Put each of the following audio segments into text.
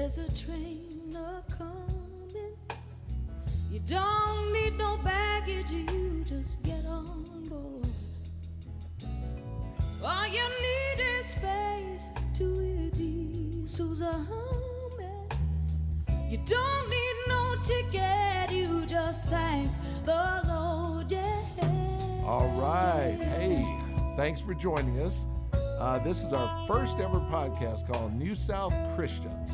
There's a train a-comin'. You don't need no baggage, you just get on board. All you need is faith to it is who's a humming. You don't need no ticket, you just thank the Lord, yeah. All right. Hey, thanks for joining us. This is our first ever podcast called New South Christians.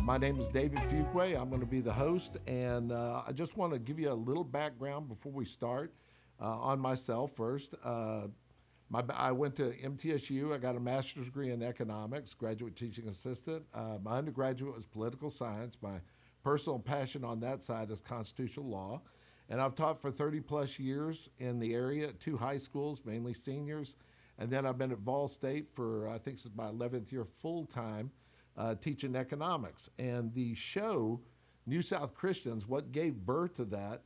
My name is David Fuqua. I'm going to be the host, and I just want to give you a little background before we start on myself first. I went to MTSU. I got a master's degree in economics, graduate teaching assistant. My undergraduate was political science. My personal passion on that side is constitutional law. And I've taught for 30 plus years in the area at 2 high schools, mainly seniors. And then I've been at Vol State for, I think this is my 11th year full time, teaching economics. And the show, New South Christians, what gave birth to that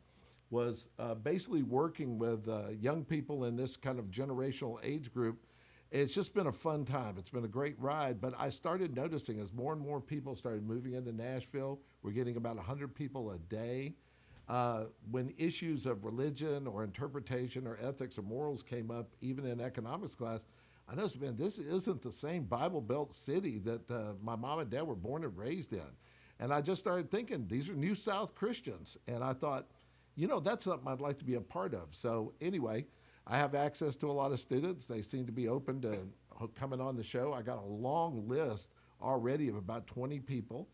was basically working with young people in this kind of generational age group. It's just been a fun time. It's been a great ride, but I started noticing as more and more people started moving into Nashville, we're getting about 100 people a day. When issues of religion or interpretation or ethics or morals came up, even in economics class, I noticed, man, this isn't the same Bible Belt city that my mom and dad were born and raised in. And I just started thinking, these are New South Christians. And I thought, you know, that's something I'd like to be a part of. So anyway, I have access to a lot of students. They seem to be open to coming on the show. I got a long list already of about 20 people.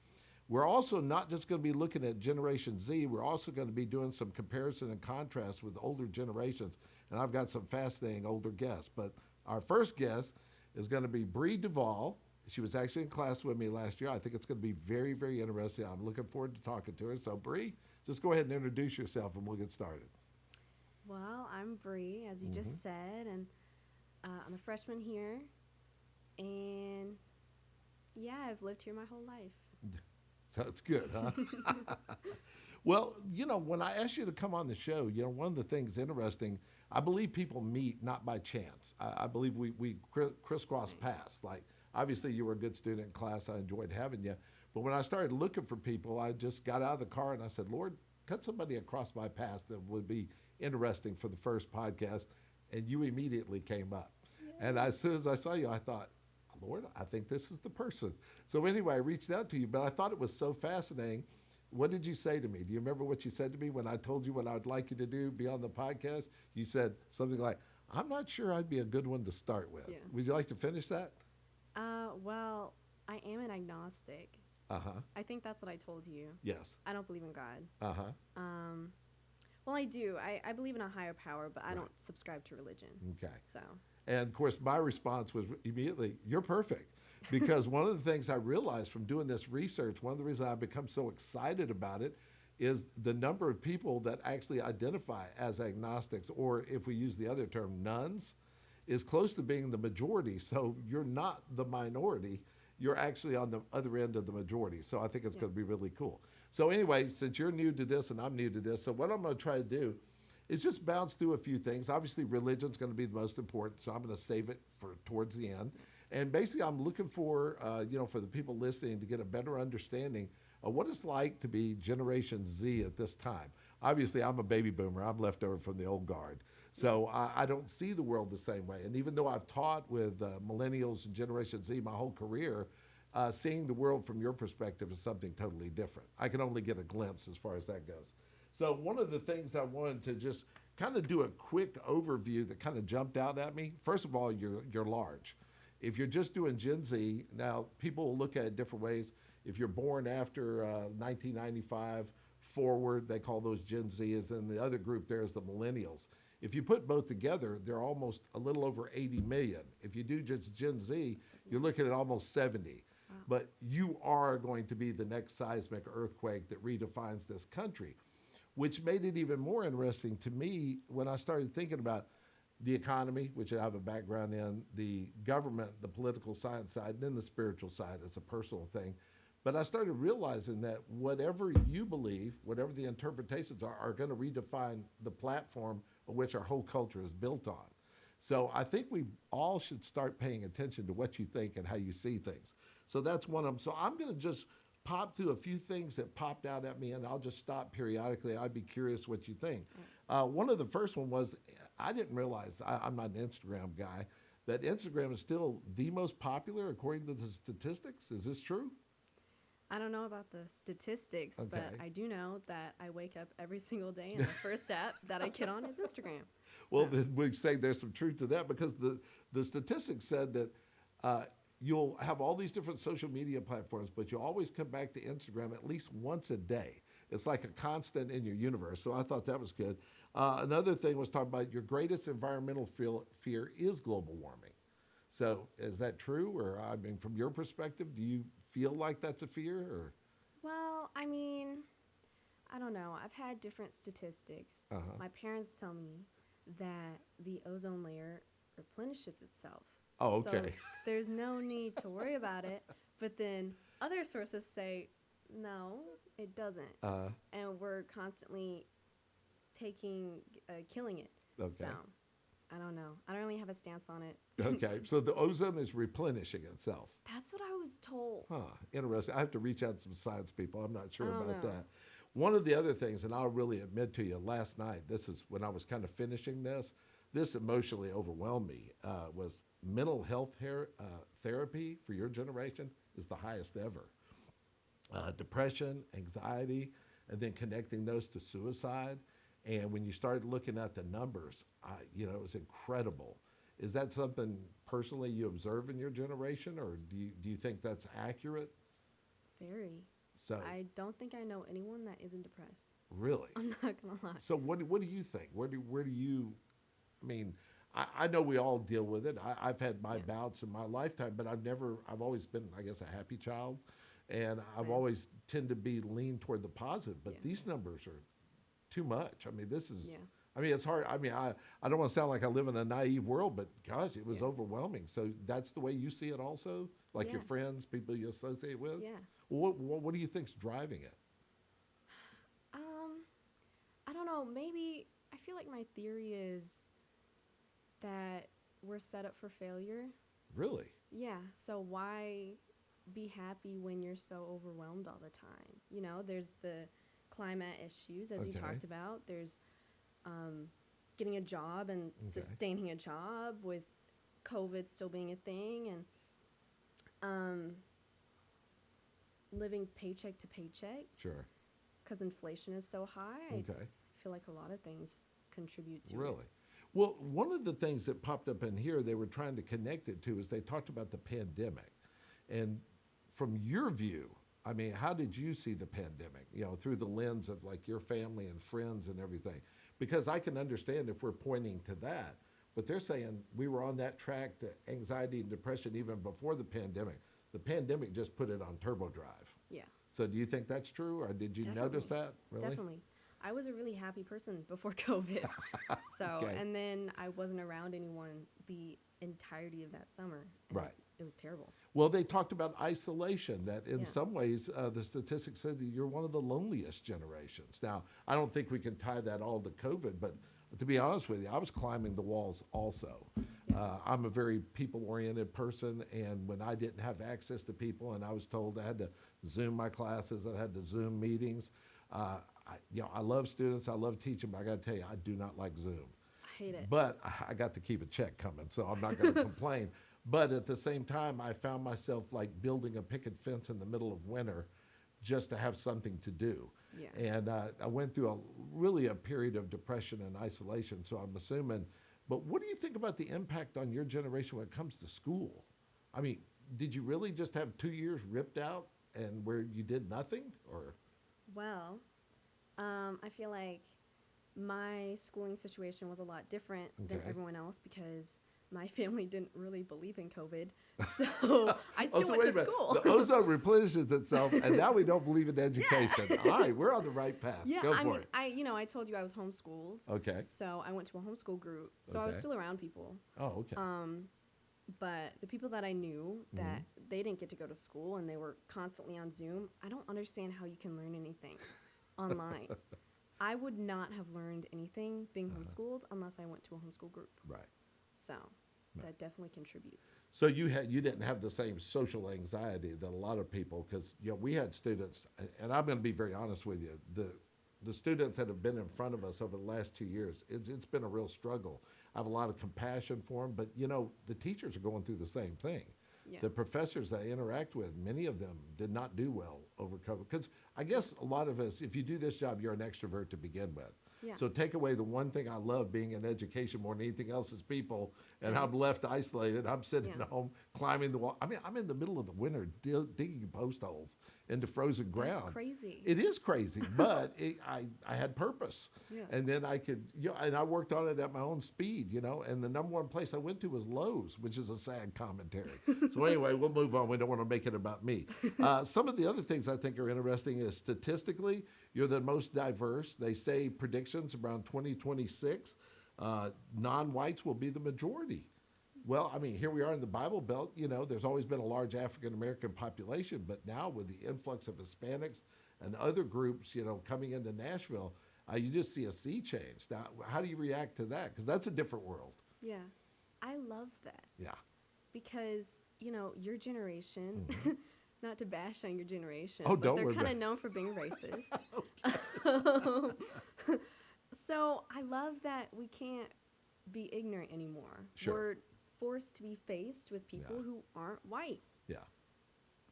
We're also not just going to be looking at Generation Z, we're also going to be doing some comparison and contrast with older generations. And I've got some fascinating older guests. But our first guest is going to be Brie Duvall. She was actually in class with me last year. I think it's going to be very, very interesting. I'm looking forward to talking to her. So Brie, just go ahead and introduce yourself and we'll get started. Well, I'm Brie, as you just said, and I'm a freshman here. And yeah, I've lived here my whole life. So it's good, huh? Well, you know, when I asked you to come on the show, you know, one of the things interesting, I believe people meet not by chance. I believe we crisscross paths. Like, obviously, you were a good student in class. I enjoyed having you. But when I started looking for people, I just got out of the car and I said, Lord, cut somebody across my path that would be interesting for the first podcast. And you immediately came up. Yeah. And as soon as I saw you, I thought, Lord, I think this is the person. So anyway, I reached out to you, but I thought it was so fascinating. What did you say to me? Do you remember what you said to me when I told you what I would like you to do, be on the podcast? You said something like, I'm not sure I'd be a good one to start with. Yeah. Would you like to finish that? Well, I am an agnostic. Uh-huh. I think that's what I told you. Yes. I don't believe in God. Uh-huh. Well, I do. I believe in a higher power, but I don't subscribe to religion. Okay. So. And of course, my response was immediately, you're perfect. Because one of the things I realized from doing this research, one of the reasons I've become so excited about it is the number of people that actually identify as agnostics, or if we use the other term, nuns, is close to being the majority. So you're not the minority. You're actually on the other end of the majority. So I think it's going to be really cool. So anyway, since you're new to this and I'm new to this, so what I'm going to try to do is just bounce through a few things. Obviously, religion's going to be the most important, so I'm going to save it for towards the end. And basically, I'm looking for, for the people listening to get a better understanding of what it's like to be Generation Z at this time. Obviously, I'm a baby boomer. I'm left over from the old guard. So I don't see the world the same way. And even though I've taught with millennials and Generation Z my whole career, seeing the world from your perspective is something totally different. I can only get a glimpse as far as that goes. So one of the things I wanted to just kind of do a quick overview that kind of jumped out at me. First of all, you're large. If you're just doing Gen Z, now people will look at it different ways. If you're born after 1995 forward, they call those Gen Zs, and the other group there is the millennials. If you put both together, they're almost a little over 80 million. If you do just Gen Z, you're looking at almost 70. Wow. But you are going to be the next seismic earthquake that redefines this country, which made it even more interesting to me when I started thinking about the economy, which I have a background in, the government, the political science side, and then the spiritual side as a personal thing. But I started realizing that whatever you believe, whatever the interpretations are going to redefine the platform on which our whole culture is built on. So I think we all should start paying attention to what you think and how you see things. So that's one of them. So I'm going to just pop through a few things that popped out at me, and I'll just stop periodically. I'd be curious what you think. One of the first one was, I didn't realize, I'm not an Instagram guy, that Instagram is still the most popular according to the statistics. Is this true? I don't know about the statistics, but Okay. I do know that I wake up every single day and the first app that I get on is Instagram. Well, So, then we say there's some truth to that, because the statistics said that you'll have all these different social media platforms, but you'll always come back to Instagram at least once a day. It's like a constant in your universe. So I thought that was good. Another thing was talking about your greatest environmental fear is global warming. So is that true? Or, I mean, from your perspective, do you feel like that's a fear? Or well, I mean, I don't know. I've had different statistics. My parents tell me that the ozone layer replenishes itself. Oh, So okay. there's no need to worry about it. But then other sources say, no, it doesn't. And we're constantly killing it. Okay. So I don't know. I don't really have a stance on it. Okay, so the ozone is replenishing itself. That's what I was told. Huh, interesting. I have to reach out to some science people. I'm not sure I don't about know. that. One of the other things, and I'll really admit to you, last night, this is when I was kind of finishing this emotionally overwhelmed me, was mental health therapy for your generation is the highest ever. Depression, anxiety, and then connecting those to suicide. And when you started looking at the numbers, it was incredible. Is that something personally you observe in your generation, or do you think that's accurate? Very. So I don't think I know anyone that isn't depressed. really, I'm not going to lie. so what do you think? Where do you? I mean, I know we all deal with it. I've had my bouts in my lifetime, but I've always been, I guess, a happy child, and I've Same. always tend to be lean toward the positive. But Yeah. these numbers are too much. I mean, this is. Yeah. I mean, it's hard. I mean, I don't want to sound like I live in a naive world, but gosh, it was Yeah. overwhelming. So that's the way you see it also? Like your Yeah. friends, people you associate with? Yeah. Well, what do you think's driving it? I don't know. Maybe I feel like my theory is that we're set up for failure. Really? Yeah. So why be happy when you're so overwhelmed all the time? You know, there's the climate issues, as you Okay. talked about. There's getting a job and sustaining a job with COVID still being a thing, and living paycheck to paycheck Sure. because inflation is so high. Okay. I feel like a lot of things contribute to Really? it. Well, one of the things that popped up in here they were trying to connect it to is they talked about the pandemic. And from your view, I mean, how did you see the pandemic, through the lens of like your family and friends and everything? Because I can understand if we're pointing to that, but they're saying we were on that track to anxiety and depression even before the pandemic. The pandemic just put it on turbo drive. Yeah, So do you think that's true, or did you notice that? Really? definitely. I was a really happy person before COVID. So, Okay. and then I wasn't around anyone the entirety of that summer. And Right. It was terrible. Well, they talked about isolation, that in Yeah. some ways the statistics said that you're one of the loneliest generations. Now, I don't think we can tie that all to COVID, but to be honest with you, I was climbing the walls also. I'm a very people-oriented person, and when I didn't have access to people and I was told I had to Zoom my classes, I had to Zoom meetings, I love students, I love teaching, but I got to tell you, I do not like Zoom. I hate it. But I got to keep a check coming, so I'm not going to complain. But at the same time, I found myself like building a picket fence in the middle of winter just to have something to do. Yeah. And I went through really a period of depression and isolation, so I'm assuming. But what do you think about the impact on your generation when it comes to school? I mean, did you really just have 2 years ripped out and where you did nothing? Or Well, I feel like my schooling situation was a lot different than Okay. everyone else because my family didn't really believe in COVID. So I still so went wait to a minute. school. The ozone replenishes itself, and now we don't believe in education. All right, we're on the right path. Yeah, Go I for mean, it. I told you I was homeschooled. Okay. So I went to a homeschool group. So I was Okay. still around people. Oh, okay. But the people that I knew that Mm-hmm. they didn't get to go to school and they were constantly on Zoom, I don't understand how you can learn anything online. I would not have learned anything being homeschooled unless I went to a homeschool group. Right. So that definitely contributes. So you didn't have the same social anxiety that a lot of people, because we had students, and I'm going to be very honest with you, the students that have been in front of us over the last 2 years, it's been a real struggle. I have a lot of compassion for them, but the teachers are going through the same thing. Yeah. The professors that I interact with, many of them did not do well over COVID. Because I guess a lot of us, if you do this job, you're an extrovert to begin with. Yeah. So take away the one thing I love being in education more than anything else is people, and Same. I'm left isolated. I'm sitting Yeah. at home climbing the wall. I mean, I'm in the middle of the winter digging post holes into frozen ground. That's crazy. It is crazy, but I had purpose. Yeah. And then I could, and I worked on it at my own speed, and the number one place I went to was Lowe's, which is a sad commentary. So anyway, we'll move on. We don't want to make it about me. Some of the other things I think are interesting is statistically, you're the most diverse. They say predictions around 2026, non-whites will be the majority. Well, I mean, here we are in the Bible Belt. There's always been a large African-American population, but now with the influx of Hispanics and other groups, coming into Nashville, you just see a sea change. Now, how do you react to that? Because that's a different world. Yeah. I love that. Yeah. Because, your generation, not to bash on your generation, Oh, but don't they're worry kind of about it. known for being racist. So I love that we can't be ignorant anymore. Sure. We're forced to be faced with people Yeah. who aren't white, Yeah.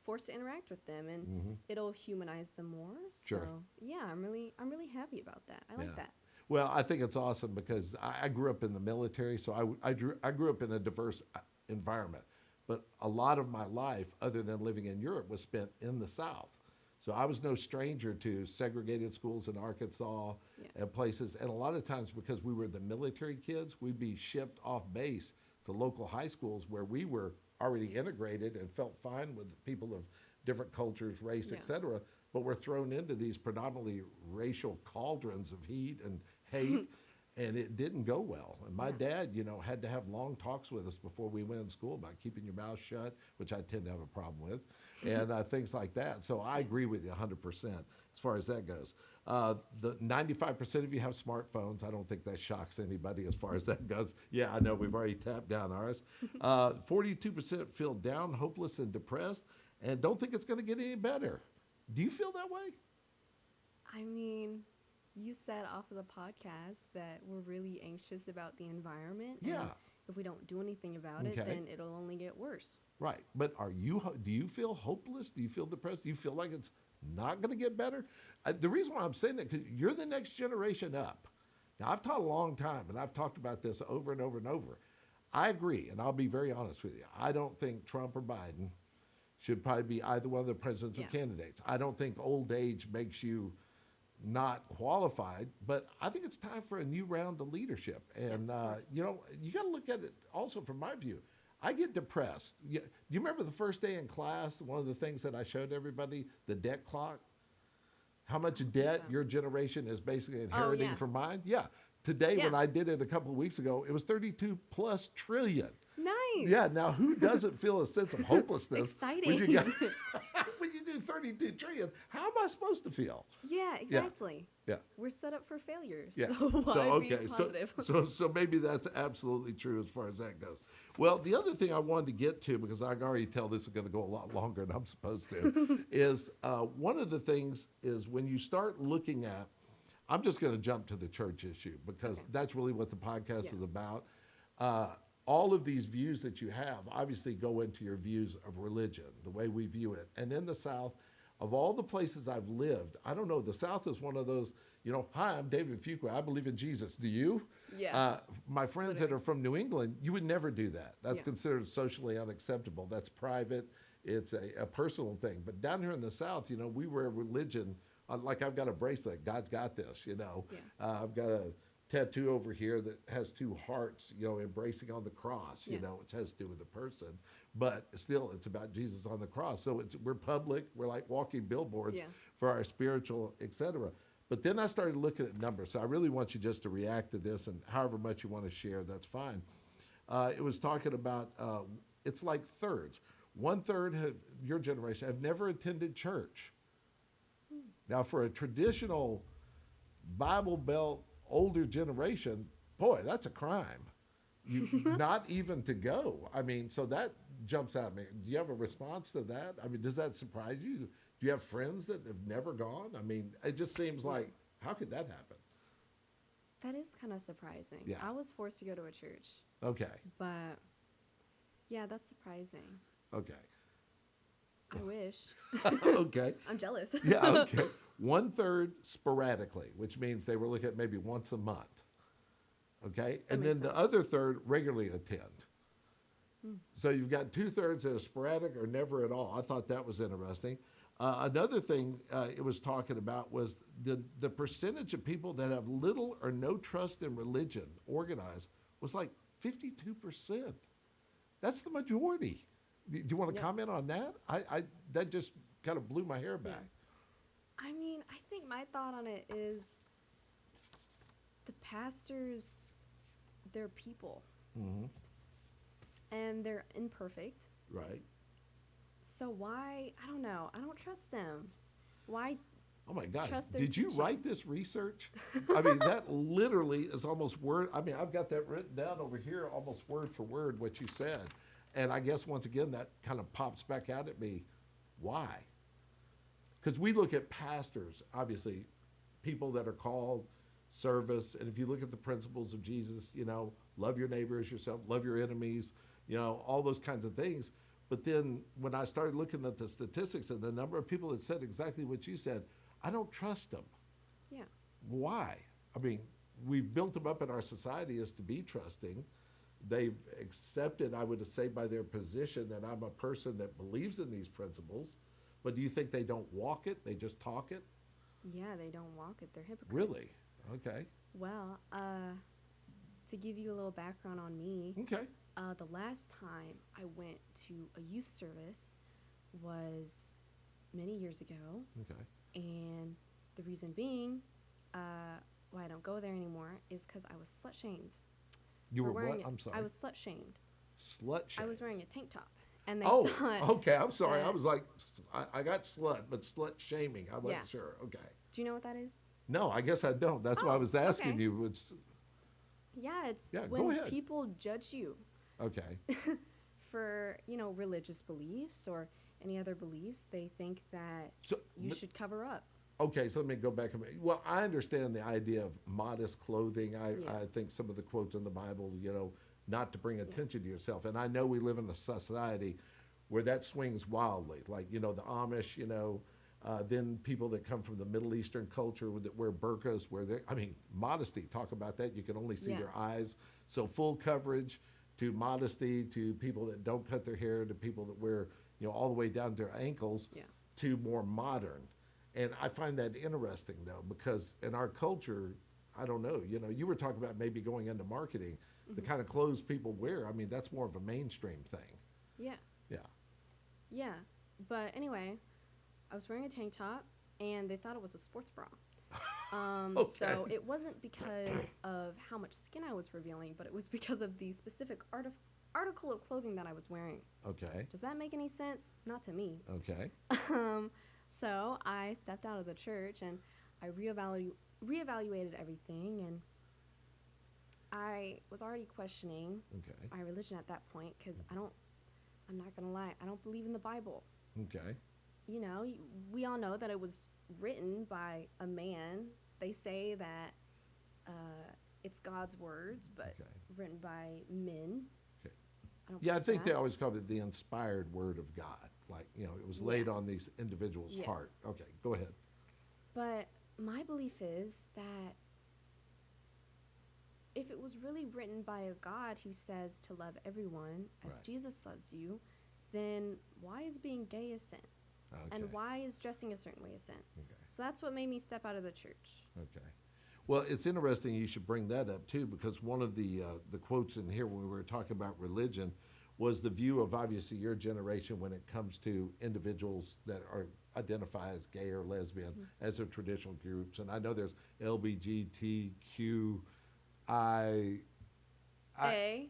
forced to interact with them, and it'll humanize them more. So Sure. yeah, I'm really happy about that. I like Yeah. that. Well, I think it's awesome because I grew up in the military, so I grew up in a diverse environment. But a lot of my life, other than living in Europe, was spent in the South. So I was no stranger to segregated schools in Arkansas and places. And a lot of times, because we were the military kids, we'd be shipped off base to local high schools where we were already integrated and felt fine with people of different cultures, race, Yeah. et cetera. But we're thrown into these predominantly racial cauldrons of heat and hate. And it didn't go well. And my dad, had to have long talks with us before we went in school about keeping your mouth shut, which I tend to have a problem with, and things like that. So I agree with you 100% as far as that goes. The 95% of you have smartphones. I don't think that shocks anybody as far as that goes. Yeah, I know we've already tapped down ours. 42% feel down, hopeless, and depressed, and don't think it's going to get any better. Do you feel that way? I mean, you said off of the podcast that we're really anxious about the environment. Yeah. And if we don't do anything about it, Okay. then it'll only get worse. Right. But do you feel hopeless? Do you feel depressed? Do you feel like it's not going to get better? The reason why I'm saying that, because you're the next generation up. Now, I've taught a long time, and I've talked about this over and over and over. I agree, and I'll be very honest with you. I don't think Trump or Biden should probably be either one of the presidential Yeah. candidates. I don't think old age makes you not qualified, but I think it's time for a new round of leadership. And, you got to look at it also from my view. I get depressed. Do you remember the first day in class, one of the things that I showed everybody, the debt clock? How much debt your generation is basically inheriting yeah. from mine? Yeah. Today, when Yeah. I did it a couple of weeks ago, it was 32 plus trillion. Nice. Yeah, now who doesn't feel a sense of hopelessness Exciting. when you got when you do 32 trillion? How am I supposed to feel? Yeah, exactly. Yeah. We're set up for failure. Yeah. So why be positive? So maybe that's absolutely true as far as that goes. Well, the other thing I wanted to get to, because I can already tell this is going to go a lot longer than I'm supposed to, is one of the things is when you start looking at, I'm just going to jump to the church issue because that's really what the podcast is about. All of these views that you have obviously go into your views of religion, the way we view it. And in the South, of all the places I've lived, I don't know, the South is one of those, hi, I'm David Fuqua. I believe in Jesus. Do you? Yeah. My friends that are from New England, you would never do that. That's Yeah. considered socially unacceptable. That's private. It's a personal thing. But down here in the South, we wear religion. Like I've got a bracelet. God's got this, I've got a tattoo over here that has two hearts, embracing on the cross, which has to do with the person, but still it's about Jesus on the cross. So we're public, we're like walking billboards for our spiritual, etc. But then I started looking at numbers. So I really want you just to react to this, and however much you want to share, that's fine. It was talking about, it's like thirds. 1/3 of your generation have never attended church. Now for a traditional Bible Belt older generation, boy, that's a crime. you not even to go. I mean, so that jumps out at me. Do you have a response to that? I mean, does that surprise you? Do you have friends that have never gone? I mean, it just seems like, how could that happen? That is kind of surprising. Yeah. I was forced to go to a church, Okay. but yeah, that's surprising. Okay. I wish. Okay. I'm jealous. Yeah, okay. 1/3 sporadically, which means they were looking at maybe once a month. Okay? And then makes the sense. other third regularly attend. So you've got 2/3 that are sporadic or never at all. I thought that was interesting. Another thing it was talking about was the percentage of people that have little or no trust in religion organized was like 52%. That's the majority. Do you want to comment on that? I that just kind of blew my hair back. I mean, I think my thought on it is the pastors, they're people. And they're imperfect. Right. So why, I don't know, I don't trust them. Why? Oh my gosh, Trust their did you teaching. write this research? I mean, that literally is almost word. I mean, I've got that written down over here, almost word for word, what you said. And I guess once again, that kind of pops back out at me. Why? Because we look at pastors, obviously, people that are called, service, and if you look at the principles of Jesus, you know, love your neighbor as yourself, love your enemies, you know, all those kinds of things. But then when I started looking at the statistics and the number of people that said exactly what you said, I don't trust them. Yeah. Why? I mean, we've built them up in our society as to be trusting. They've accepted, I would say, by their position that I'm a person that believes in these principles. But do you think they don't walk it? They just talk it? Yeah, they don't walk it. They're hypocrites. Really? Okay. Well, to give you a little background on me, Okay. the last time I went to a youth service was many years ago. Okay. And the reason being why I don't go there anymore is because I was slut shamed. You For were wearing what? I'm sorry. I was slut shamed. Slut shame. I was wearing a tank top. And they Oh, thought, okay. I'm sorry. I that- was like, I got slut, but slut shaming. I wasn't Yeah. sure. Okay. Do you know what that is? No, I guess I don't. That's why I Oh, was asking okay. you. It's, Yeah, it's Yeah, go when ahead. people judge you okay. for, religious beliefs or any other beliefs. They think that So, you but- should cover up. okay, so let me go back a minute. Well, I understand the idea of modest clothing. Yeah. I think some of the quotes in the Bible, you know, not to bring attention to yourself. And I know we live in a society where that swings wildly. Like, you know, the Amish, you know, then people that come from the Middle Eastern culture that wear burqas, where they, I mean, modesty, talk about that. You can only see Yeah. their eyes. So full coverage to modesty to people that don't cut their hair to people that wear, you know, all the way down to their ankles Yeah. to more modern. And I find that interesting though, because in our culture, I don't know, you know, you were talking about maybe going into marketing, the kind of clothes people wear. I mean, that's more of a mainstream thing. Yeah. Yeah. Yeah. But anyway, I was wearing a tank top and they thought it was a sports bra. So Okay. it wasn't because of how much skin I was revealing, but it was because of the specific article of clothing that I was wearing. Okay. Does that make any sense? Not to me. Okay. So I stepped out of the church and I reevaluated everything, and I was already questioning Okay. my religion at that point because I'm not gonna lie, I don't believe in the Bible. Okay. You know, we all know that it was written by a man. They say that it's God's words, but Okay. written by men. Okay. I don't Yeah, I believe think that. they always call it the inspired word of God. Like, you know, it was laid Yeah. on these individuals' Yeah. heart. Okay, go ahead. But my belief is that if it was really written by a God who says to love everyone as Right. Jesus loves you, then why is being gay a sin? Okay. And why is dressing a certain way a sin? Okay. So that's what made me step out of the church. Okay. Well, it's interesting you should bring that up too, because one of the quotes in here when we were talking about religion was the view of obviously your generation when it comes to individuals that are identify as gay or lesbian as their traditional groups. And I know there's LBGTQI. IA.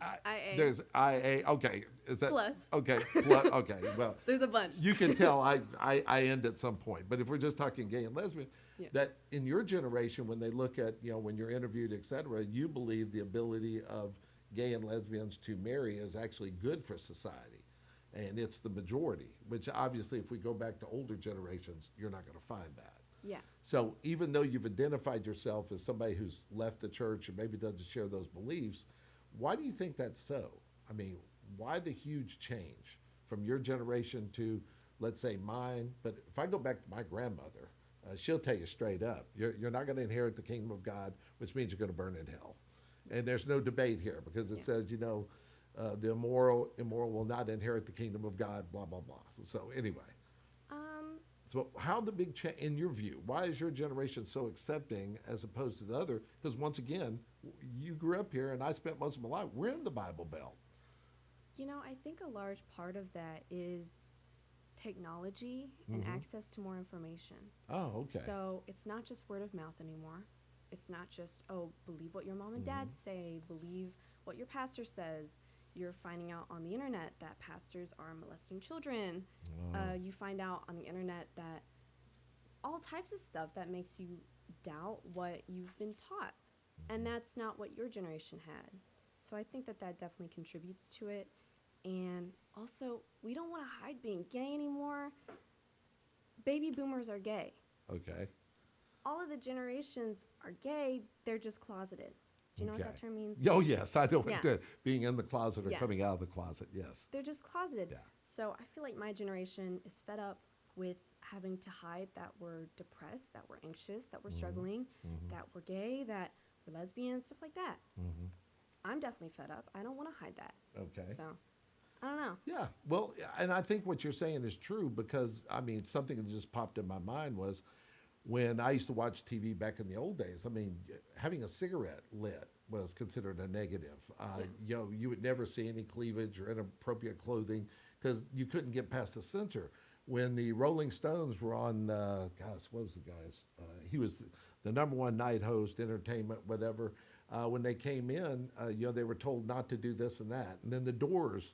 There's IA. Okay, is that Plus. Okay, plus, okay. Well, There's a bunch. you can tell I end at some point. But if we're just talking gay and lesbian, Yeah. that in your generation, when they look at, you know, when you're interviewed, et cetera, you believe the ability of gay and lesbians to marry is actually good for society. And it's the majority, which obviously, if we go back to older generations, you're not going to find that. Yeah. So even though you've identified yourself as somebody who's left the church and maybe doesn't share those beliefs, why do you think that's so? I mean, why the huge change from your generation to, let's say, mine? But if I go back to my grandmother, she'll tell you straight up, you're not going to inherit the kingdom of God, which means you're going to burn in hell. And there's no debate here because it says, the immoral will not inherit the kingdom of God, blah, blah, blah. So anyway. So how the big change, in your view, why is your generation so accepting as opposed to the other? Because once again, you grew up here and I spent most of my life, we're in the Bible Belt. I think a large part of that is technology and access to more information. Oh, okay. So it's not just word of mouth anymore. It's not just, believe what your mom and dad say, believe what your pastor says. You're finding out on the internet that pastors are molesting children. You find out on the internet that all types of stuff that makes you doubt what you've been taught. And that's not what your generation had. So I think that definitely contributes to it. And also, we don't want to hide being gay anymore. Baby boomers are gay. Okay. All of the generations are gay, they're just closeted. Do you know what that term means? Oh, yes. I know what being in the closet or coming out of the closet, yes. They're just closeted. Yeah. So I feel like my generation is fed up with having to hide that we're depressed, that we're anxious, that we're struggling, that we're gay, that we're lesbians, stuff like that. I'm definitely fed up. I don't want to hide that. Okay. So, I don't know. Yeah. Well, and I think what you're saying is true because, I mean, something that just popped in my mind was when I used to watch TV back in the old days, I mean, having a cigarette lit was considered a negative. You would never see any cleavage or inappropriate clothing because you couldn't get past the censor. When the Rolling Stones were on, what was the guy's? He was the number one night host, entertainment, whatever. When they came in, they were told not to do this and that. And then the Doors,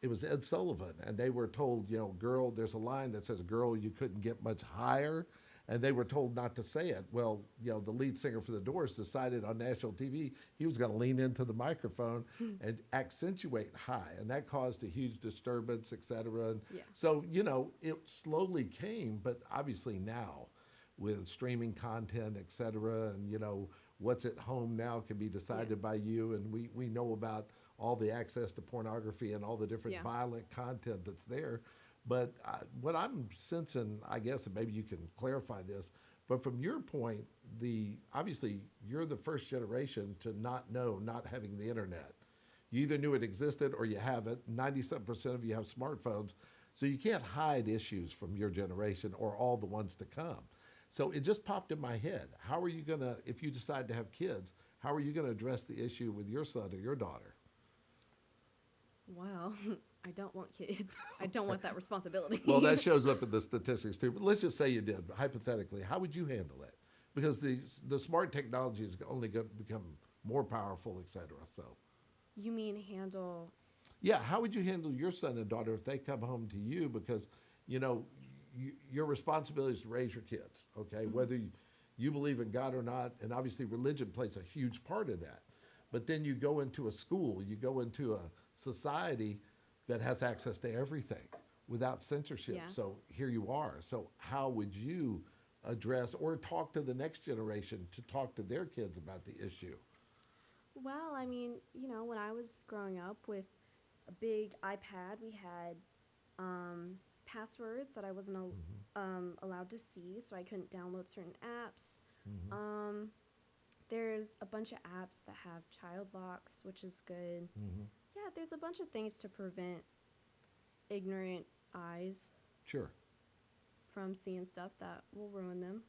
it was Ed Sullivan, and they were told, girl, there's a line that says, girl, you couldn't get much higher. And they were told not to say it. Well, the lead singer for the Doors decided on national TV he was going to lean into the microphone and accentuate high, and that caused a huge disturbance, et cetera. And so, it slowly came, but obviously now with streaming content, et cetera, and, what's at home now can be decided by you, and we know about all the access to pornography and all the different violent content that's there. But what I'm sensing, I guess, and maybe you can clarify this, but from your point, obviously you're the first generation to not having the internet. You either knew it existed or you haven't. 97% of you have smartphones, so you can't hide issues from your generation or all the ones to come. So it just popped in my head. How are you going to, if you decide to have kids, how are you going to address the issue with your son or your daughter? Well, I don't want kids. I don't want that responsibility. Well, that shows up in the statistics too. But let's just say you did. Hypothetically, how would you handle it? Because the smart technology is only going to become more powerful, et cetera. So, you mean handle? Yeah. How would you handle your son and daughter if they come home to you? Because your responsibility is to raise your kids. Okay, whether you believe in God or not, and obviously religion plays a huge part of that. But then you go into a school, you go into a society that has access to everything without censorship. Yeah. So here you are. So how would you address or talk to the next generation to talk to their kids about the issue? Well, I mean, when I was growing up with a big iPad, we had passwords that I wasn't allowed to see, so I couldn't download certain apps. There's a bunch of apps that have child locks, which is good. Yeah, there's a bunch of things to prevent ignorant eyes from seeing stuff that will ruin them.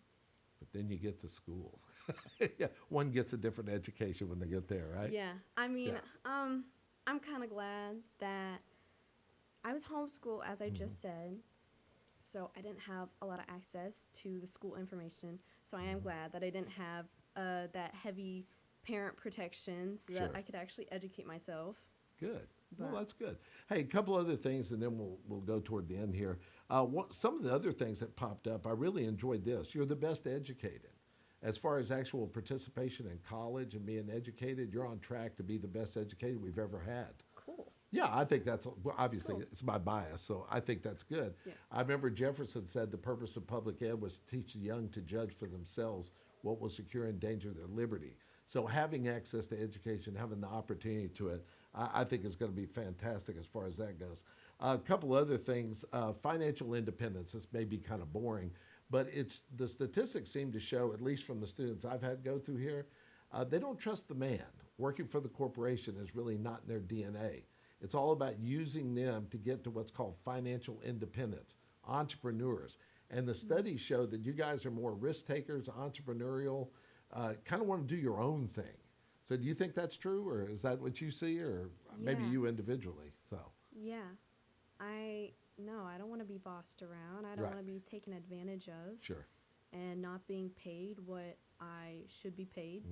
But then you get to school. One gets a different education when they get there, right? Yeah, I mean, I'm kind of glad that I was homeschooled, as I just said, so I didn't have a lot of access to the school information. So I am glad that I didn't have that heavy parent protection so that I could actually educate myself. Good. Well, that's good. Hey, a couple other things, and then we'll go toward the end here. Some of the other things that popped up, I really enjoyed this. You're the best educated. as far as actual participation in college and being educated, you're on track to be the best educated we've ever had. Cool. Yeah, I think that's, well, obviously Cool. it's my bias, so I think that's good. Yeah. I remember Jefferson said the purpose of public ed was to teach the young to judge for themselves what will secure and endanger their liberty. So having access to education, having the opportunity to it, I think is going to be fantastic as far as that goes. A couple other things, financial independence. This may be kind of boring, but it's the statistics seem to show, at least from the students I've had go through here, they don't trust the man. Working for the corporation is really not in their DNA. It's all about using them to get to what's called financial independence, entrepreneurs. And the studies show that you guys are more risk takers, entrepreneurial, kind of want to do your own thing. So do you think that's true, or is that what you see, or maybe Yeah. you individually? So Yeah. No, I don't want to be bossed around. I don't Right. want to be taken advantage of sure. and not being paid what I should be paid.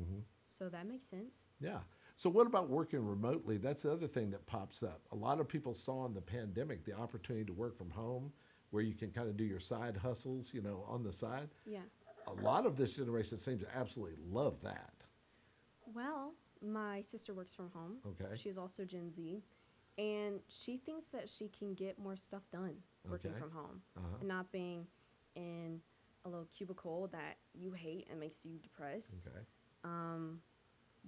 So that makes sense. Yeah. So what about working remotely? That's the other thing that pops up. A lot of people saw in the pandemic the opportunity to work from home, where you can kind of do your side hustles, on the side. Yeah. A lot of this generation seems to absolutely love that. Well, my sister works from home. Okay. She's also Gen Z. And she thinks that she can get more stuff done working Okay. from home Uh-huh. and not being in a little cubicle that you hate and makes you depressed, Okay.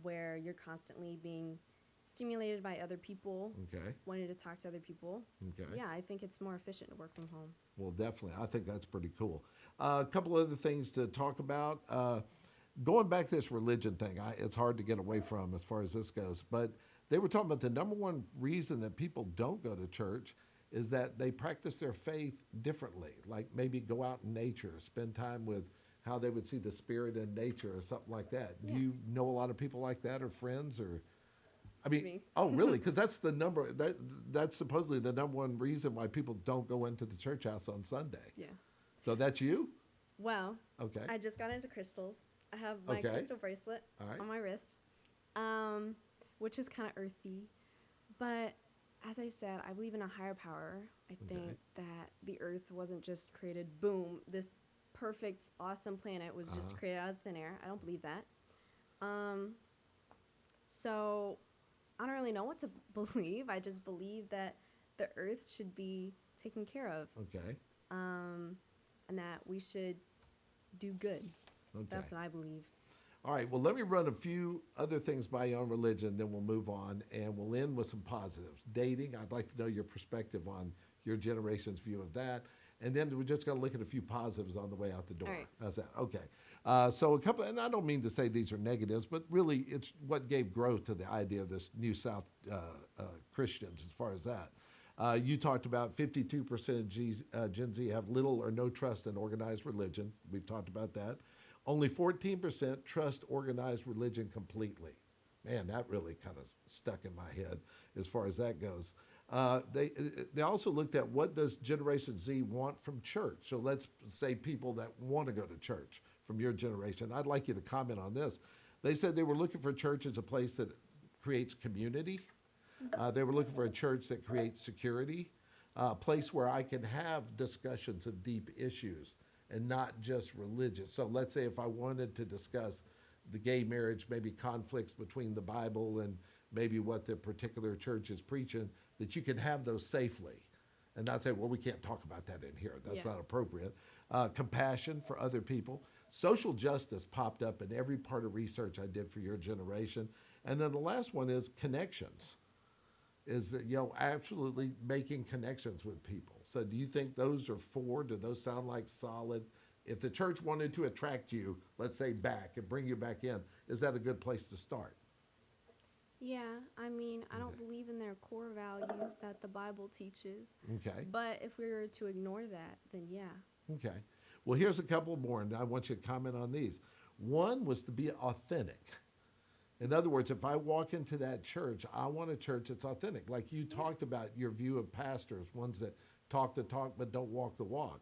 where you're constantly being stimulated by other people, Okay. wanting to talk to other people. Okay. Yeah, I think it's more efficient to work from home. Well, definitely. I think that's pretty cool. A couple other things to talk about. Going back to this religion thing, it's hard to get away from as far as this goes. But they were talking about the number one reason that people don't go to church is that they practice their faith differently, like maybe go out in nature, spend time with how they would see the spirit in nature or something like that. Yeah. Do you know a lot of people like that or friends or? I mean, Me. oh, really? Because that's the number. That's supposedly the number one reason why people don't go into the church house on Sunday. Yeah. So that's you? Well, Okay. I just got into crystals. I have my Okay. crystal bracelet All right. on my wrist, which is kind of earthy. But as I said, I believe in a higher power. I think that the earth wasn't just created, boom, this perfect, awesome planet was just created out of thin air. I don't believe that. So I don't really know what to believe. I just believe that the earth should be taken care of, Okay. and that we should do good. Okay. That's what I believe. All right. Well, let me run a few other things by you on religion, then we'll move on, and we'll end with some positives. Dating, I'd like to know your perspective on your generation's view of that. And then we're just going to look at a few positives on the way out the door. All right. How's that? Okay. So a couple, and I don't mean to say these are negatives, but really it's what gave growth to the idea of this New South Christians as far as that. You talked about 52% of Gen Z have little or no trust in organized religion. We've talked about that. Only 14% trust organized religion completely. Man, that really kind of stuck in my head as far as that goes. They also looked at what does Generation Z want from church. So let's say people that want to go to church from your generation. I'd like you to comment on this. They said they were looking for church as a place that creates community. They were looking for a church that creates security, a place where I can have discussions of deep issues and not just religious. So let's say if I wanted to discuss the gay marriage, maybe conflicts between the Bible and maybe what the particular church is preaching, that you can have those safely and not say, well, we can't talk about that in here. That's Yeah. not appropriate. Compassion for other people. Social justice popped up in every part of research I did for your generation. And then the last one is connections. Is that, absolutely making connections with people. So do you think those are four? Do those sound like solid? If the church wanted to attract you, let's say back and bring you back in, is that a good place to start? Yeah, I mean, I don't Okay. believe in their core values that the Bible teaches. Okay. But if we were to ignore that, then yeah. Okay. Well, here's a couple more, and I want you to comment on these. One was to be authentic. In other words, if I walk into that church, I want a church that's authentic. Like you talked about your view of pastors, ones that talk the talk but don't walk the walk.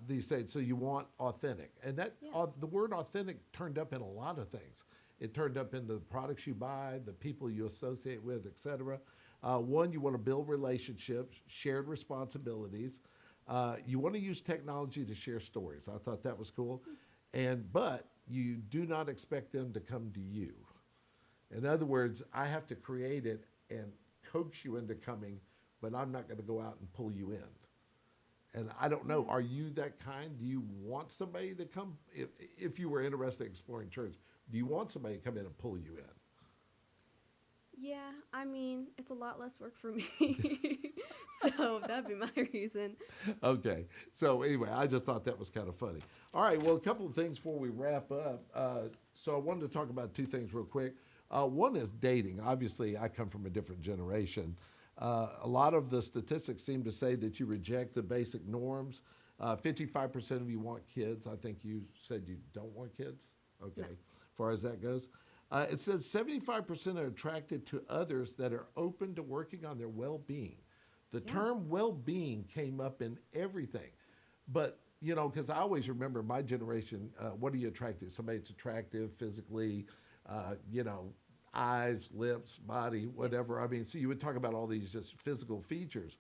They say, so you want authentic. And that Yeah. the word authentic turned up in a lot of things. It turned up in the products you buy, the people you associate with, et cetera. One, you want to build relationships, shared responsibilities. You want to use technology to share stories. I thought that was cool. But you do not expect them to come to you. In other words, I have to create it and coax you into coming, but I'm not going to go out and pull you in. And I don't know, are you that kind? Do you want somebody to come? If you were interested in exploring church, do you want somebody to come in and pull you in? Yeah, I mean, it's a lot less work for me. So that'd be my reason. Okay. So anyway, I just thought that was kind of funny. All right. Well, a couple of things before we wrap up. So I wanted to talk about two things real quick. One is dating. Obviously, I come from a different generation. A lot of the statistics seem to say that you reject the basic norms. 55% of you want kids. I think you said you don't want kids. Okay. No. As far as that goes. It says 75% are attracted to others that are open to working on their well-being. The term well-being came up in everything. But, you know, because I always remember my generation, what are you attracted to? Somebody that's attractive physically, you know, eyes, lips, body, whatever. I mean, so you would talk about all these just physical features.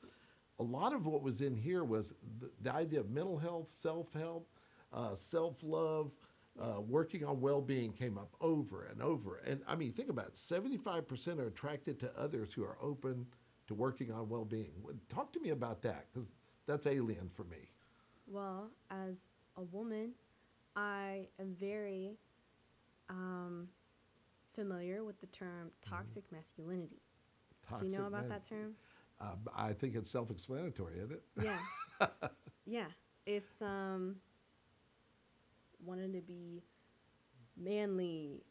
A lot of what was in here was the idea of mental health, self-help, self-love, working on well-being came up over and over. And I mean, think about it, 75% are attracted to others who are open to working on well-being. Talk to me about that, because that's alien for me. Well, as a woman, I am very familiar with the term toxic masculinity. Do you know about that term? I think it's self-explanatory, isn't it? Yeah. Yeah. It's wanting to be manly,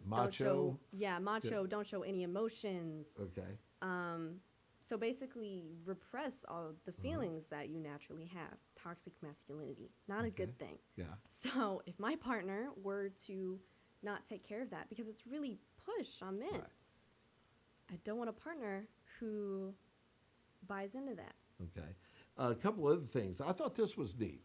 Macho? don't show, macho, don't show any emotions. Okay. So basically repress all the feelings that you naturally have. Toxic masculinity, not a good thing. Yeah. So if my partner were to not take care of that, because it's really push on men, Right. I don't want a partner who buys into that. Okay. A couple other things. I thought this was neat.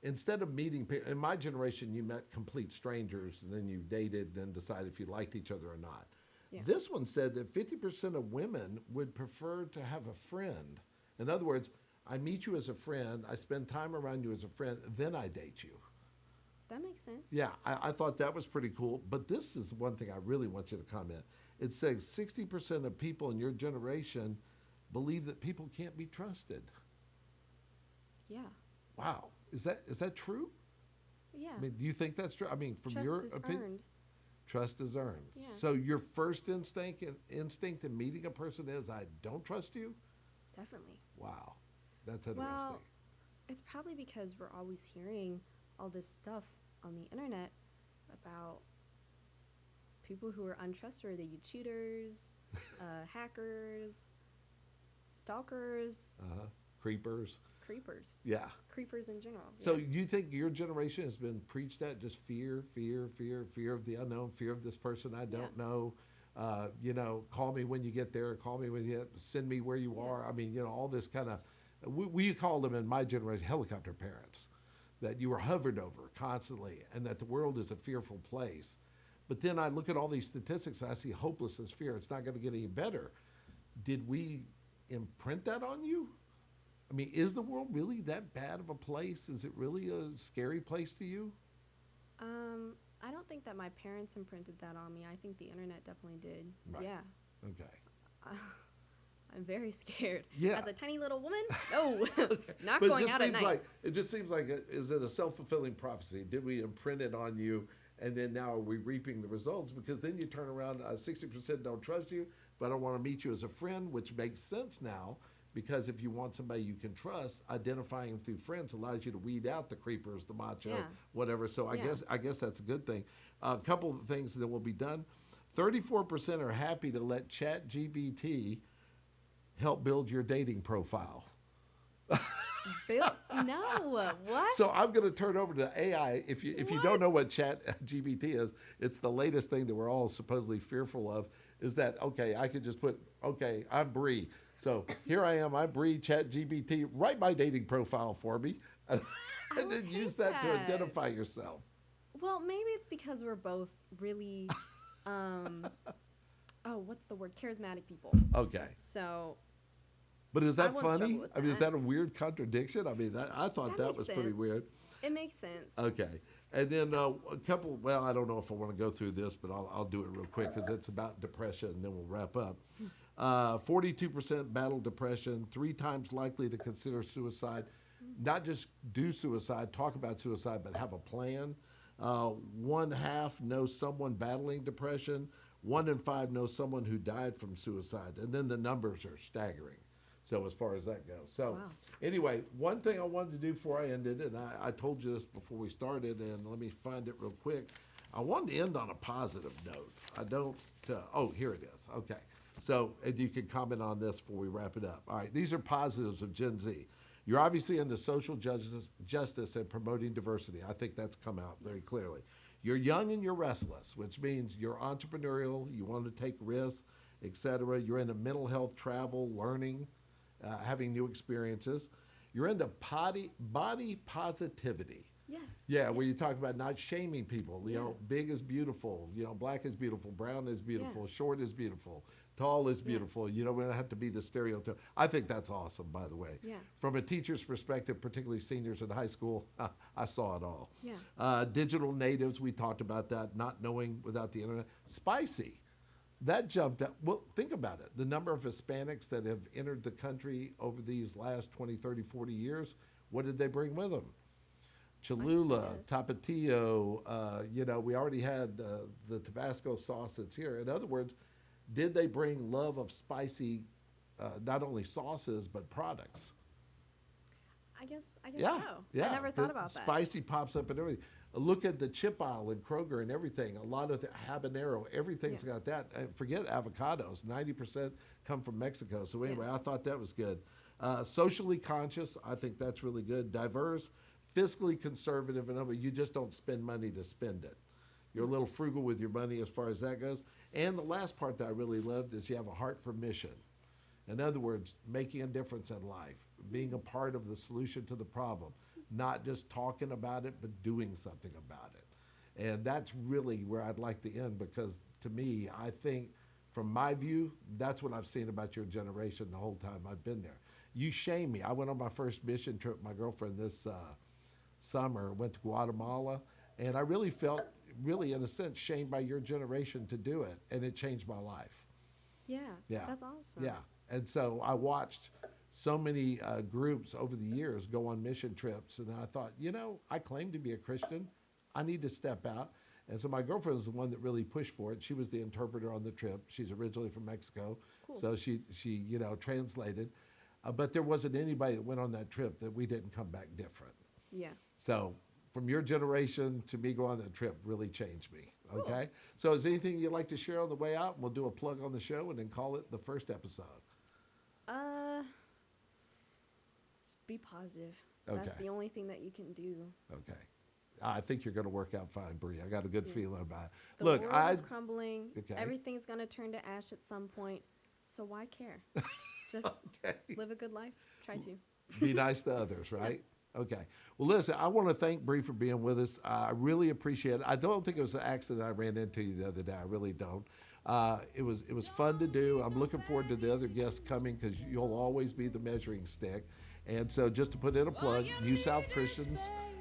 Instead of meeting, in my generation, you met complete strangers and then you dated, then decided if you liked each other or not. Yeah. This one said that 50% of women would prefer to have a friend. In other words, I meet you as a friend, I spend time around you as a friend, then I date you. That makes sense. Yeah, I thought that was pretty cool. But this is one thing I really want you to comment. It says 60% of people in your generation believe that people can't be trusted. Yeah. Wow. Is that true? Yeah. I mean, do you think that's true? I mean, from Trust your is opinion, earned. trust is earned. Yeah. So your first instinct in meeting a person is, I don't trust you? Definitely. Wow. That's interesting. Well, it's probably because we're always hearing all this stuff on the internet about people who are untrustworthy, cheaters, hackers, stalkers, Creepers. creepers. Yeah. Creepers in general. So yeah. you think your generation has been preached at just fear of the unknown, fear of this person I don't know. You know, call me when you get there, call me when you get, send me where you are. I mean, you know, all this kind of, we called them in my generation helicopter parents, that you were hovered over constantly and that the world is a fearful place. But then I look at all these statistics and I see hopelessness, fear. It's not going to get any better. Did we imprint that on you? I mean, is the world really that bad of a place? Is it really a scary place to you? I don't think that my parents imprinted that on me. I think the internet definitely did. Right. Yeah. Okay. I'm very scared. Yeah. As a tiny little woman, no, not But going out at night. it just seems like, is it a self-fulfilling prophecy? Did we imprint it on you, and then now are we reaping the results? Because then you turn around, 60% don't trust you, but I want to meet you as a friend, which makes sense now, because if you want somebody you can trust, identifying them through friends allows you to weed out the creepers, the macho, whatever. So I guess that's a good thing. A couple of things that will be done. 34% are happy to let ChatGPT help build your dating profile. No, what? So I'm going to turn over to AI. If you don't know what ChatGPT is, it's the latest thing that we're all supposedly fearful of. Is that okay? I could just put I'm Brie. So here I am. I'm Brie. ChatGPT, write my dating profile for me, and then use that to identify yourself. Well, maybe it's because we're both really, what's the word? Charismatic people. Okay. So. But is I that won't funny? struggle with I mean, is that. that a weird contradiction? I mean, I thought that makes was pretty sense. weird. It makes sense. Okay. And then a couple, well, I don't know if I want to go through this, but I'll do it real quick because it's about depression, and then we'll wrap up. 42% battle depression, 3 times likely to consider suicide. Not just do suicide, talk about suicide, but have a plan. 1/2 know someone battling depression. 1 in 5 know someone who died from suicide. And then the numbers are staggering. So as far as that goes. So Wow. anyway, one thing I wanted to do before I ended, and I told you this before we started, and let me find it real quick. I wanted to end on a positive note. I don't, oh, here it is. Okay. So, and you can comment on this before we wrap it up. All right, these are positives of Gen Z. You're obviously into social justice and promoting diversity. I think that's come out very clearly. You're young and you're restless, which means you're entrepreneurial, you want to take risks, etc. You're into mental health, travel, learning, having new experiences. You're into body positivity. Yes. Yeah, where you yes. talk about not shaming people. You know, big is beautiful. You know, black is beautiful. Brown is beautiful. Short is beautiful. Tall is beautiful. You know, we don't have to be the stereotype. I think that's awesome, by the way. Yeah. From a teacher's perspective, particularly seniors in high school, I saw it all. Yeah. Digital natives, we talked about that, not knowing without the internet. Spicy. That jumped up. Well, think about it. The number of Hispanics that have entered the country over these last 20, 30, 40 years, what did they bring with them? Cholula, Tapatio, you know, we already had the Tabasco sauce that's here. In other words, did they bring love of spicy, not only sauces, but products? I guess Yeah, so. yeah. I never thought about that. Spicy pops up and everything. Look at the chip aisle in Kroger and everything. A lot of the habanero, everything's got that. And forget avocados. 90% come from Mexico. So anyway, I thought that was good. Socially conscious, I think that's really good. Diverse, fiscally conservative, and you just don't spend money to spend it. You're a little frugal with your money as far as that goes. And the last part that I really loved is you have a heart for mission. In other words, making a difference in life, being a part of the solution to the problem, not just talking about it, but doing something about it. And that's really where I'd like to end, because to me, I think from my view, that's what I've seen about your generation the whole time I've been there. You shame me. I went on my first mission trip with my girlfriend this summer, went to Guatemala, and I really felt, in a sense, shamed by your generation to do it, and it changed my life. Yeah. Yeah. That's awesome. Yeah. And so I watched so many groups over the years go on mission trips, and I thought, you know, I claim to be a Christian. I need to step out. And so my girlfriend was the one that really pushed for it. She was the interpreter on the trip. She's originally from Mexico, so she you know, translated. But there wasn't anybody that went on that trip that we didn't come back different. Yeah. So from your generation to me going on that trip really changed me. Okay. So is there anything you'd like to share on the way out? We'll do a plug on the show and then call it the first episode. Be positive. Okay. That's the only thing that you can do. Okay. I think you're going to work out fine, Brie. I got a good feeling about it. The Look, world is crumbling. Okay. Everything's going to turn to ash at some point. So why care? Just live a good life. Try to. Be nice to others, right? Okay. Well, listen, I want to thank Brie for being with us. I really appreciate it. I don't think it was an accident I ran into you the other day. I really don't. It was fun to do. I'm looking forward to the other guests coming, because you'll always be the measuring stick. And so just to put in a plug, New South Christians,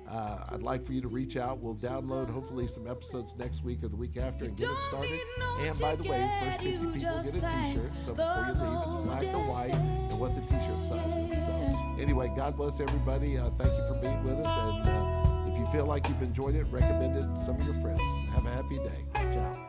I'd like for you to reach out. We'll download hopefully some episodes next week or the week after and get it started. And by the way, first 50 people get a t-shirt. So before you leave, it's black or white and what the t-shirt size is. So anyway, God bless everybody. Thank you for being with us. And if you feel like you've enjoyed it, recommend it to some of your friends. Have a happy day. Ciao.